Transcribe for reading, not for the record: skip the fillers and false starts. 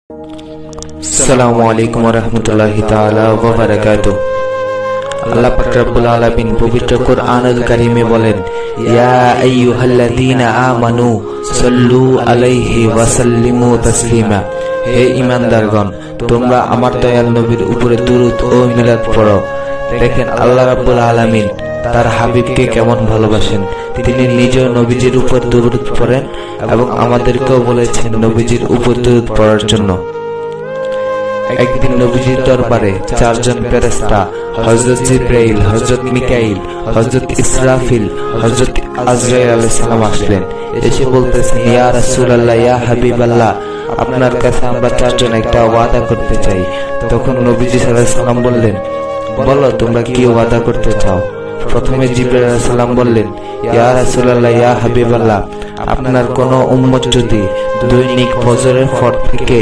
আসসালামু আলাইকুম ওয়া রাহমাতুল্লাহি তাআলা ওয়া বারাকাতুহু। আল্লাহ পাক রব্বুল আলামিন পবিত্র কোরআনুল কারীমে বলেন, ইয়া আইয়ুহাল্লাযীনা আমানু সাল্লু আলাইহি ওয়া সাল্লিমু তাসলিমা। হে ঈমানদারগণ, তোমরা আমার দয়াল নবীর উপরে দুরূদ ও মিলাদ পড়ো। দেখেন আল্লাহ রাব্বুল আলামিন তার হাবিবকে কেমন ভালোবাসেন। তিনি নিজেও নবীজির উপর দুরূদ পড়েন এবং আমাদেরকেও বলেছেন নবীজির উপর দুরূদ পড়ার জন্য। একদিন নবীজির দরবারে চারজন ফেরেশতা হযরত জিবরাইল, হযরত মিকাইল, হযরত ইসরাফিল, হযরত আজরাইল আলাইহিস সালাম আসলেন। এসে বলতেছেন, ইয়া রাসূলুল্লাহ, ইয়া হাবিবাল্লাহ, আপনার কাছে আমরা চারজন একটা ওয়াদা করতে চাই। তখন নবীজি সাল্লাল্লাহু আলাইহি সাল্লাম বললেন, বলো তোমরা কি ওয়াদা করতে চাও। প্রথমে জিবরাইল আলাইহিস সালাম বললেন, ইয়া রাসূলুল্লাহ, ইয়া হাবিবাল্লাহ, আপনার কোন উম্মত যদি দৈনিক ফজরের পর থেকে